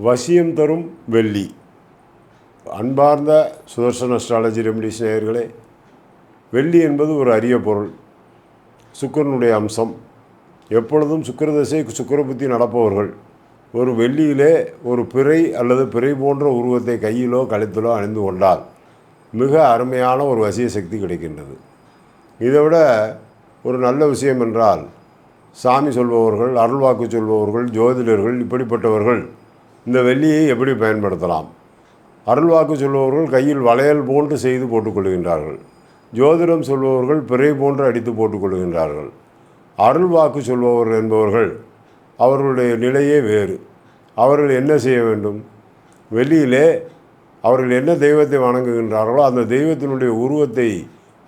வசியம் தரும் வெள்ளி. அன்பார்ந்த சுதர்சன் அஸ்ட்ராலஜி ரெமிடிஸ் நேயர்களே, வெள்ளி என்பது ஒரு அரிய பொருள், சுக்கிரனுடைய அம்சம். எப்பொழுதும் சுக்கிரதசை சுக்கிர புத்தி நடப்பவர்கள் ஒரு வெள்ளியிலே ஒரு பிறை அல்லது பிறை போன்ற உருவத்தை கையிலோ கழுத்திலோ அணிந்து கொண்டால் மிக அருமையான ஒரு வசிய சக்தி கிடைக்கின்றது. இதை விட ஒரு நல்ல விஷயம் என்றால், சாமி சொல்பவர்கள், அருள்வாக்கு சொல்பவர்கள், ஜோதிடர்கள், இப்படிப்பட்டவர்கள் இந்த வெள்ளியை எப்படி பயன்படுத்தலாம்? அருள்வாக்கு சொல்பவர்கள் கையில் வளையல் போன்று செய்து போட்டுக்கொள்கின்றார்கள். ஜோதிடம் சொல்பவர்கள் பிறை போன்று அடித்து போட்டுக்கொள்கின்றார்கள். அருள்வாக்கு சொல்பவர்கள் என்பவர்கள் அவர்களுடைய நிலையே வேறு. அவர்கள் என்ன செய்ய வேண்டும்? வெளியிலே அவர்கள் என்ன தெய்வத்தை வணங்குகின்றார்களோ அந்த தெய்வத்தினுடைய உருவத்தை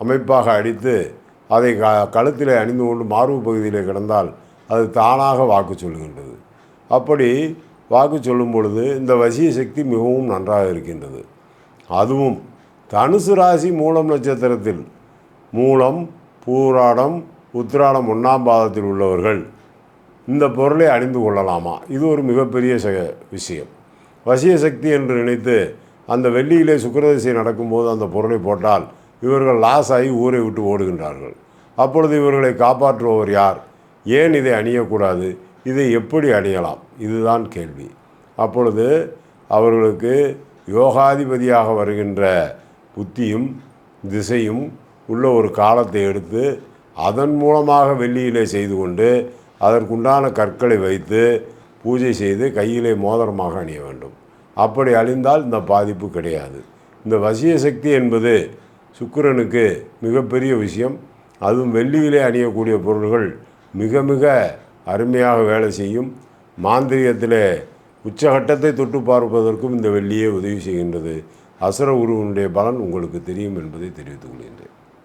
அமைப்பாக அடித்து அதை கழுத்திலே அணிந்து கொண்டு மார்பு பகுதியிலே கிடந்தால் அது தானாக வாக்கு சொல்கின்றது. அப்படி வாக்கு சொல்லும் பொழுது இந்த வசிய சக்தி மிகவும் நன்றாக இருக்கின்றது. அதுவும் தனுசு ராசி மூலம் நட்சத்திரத்தில் மூலம், பூராடம், உத்திராடம் 1ஆம் பாதத்தில் உள்ளவர்கள் இந்த பொருளை அணிந்து கொள்ளலாமா? இது ஒரு மிகப்பெரிய விஷயம். வசிய சக்தி என்று நினைத்து அந்த வெள்ளியிலே சுக்கிரதசை நடக்கும்போது அந்த பொருளை போட்டால் இவர்கள் லாஸ் ஆகி ஊரை விட்டு ஓடுகின்றார்கள். அப்பொழுது இவர்களை காப்பாற்றுபவர் யார்? ஏன் இதை அணியக்கூடாது? இதை எப்படி அணியலாம்? இதுதான் கேள்வி. அப்பொழுது அவர்களுக்கு யோகாதிபதியாக வருகின்ற புத்தியும் திசையும் உள்ள ஒரு காலத்தை எடுத்து அதன் மூலமாக வெள்ளியிலே செய்து கொண்டு அதற்குண்டான கற்களை வைத்து பூஜை செய்து கையிலே மோதிரமாக அணிய வேண்டும். அப்படி அணிந்தால் இந்த பாதிப்பு கிடையாது. இந்த வசிய சக்தி என்பது சுக்கிரனுக்கு மிகப்பெரிய விஷயம். அதுவும் வெள்ளியிலே அணியக்கூடிய பொருள்கள் மிக மிக அருமையாக வேலை செய்யும். மாந்திரியத்திலே உச்சகட்டத்தை தொட்டு பார்ப்பதற்கும் இந்த வெள்ளியே உதவி செய்கின்றது. அசுர உருவனுடைய பலன் உங்களுக்கு தெரியும் என்பதை தெரிவித்துக் கொள்கின்றேன்.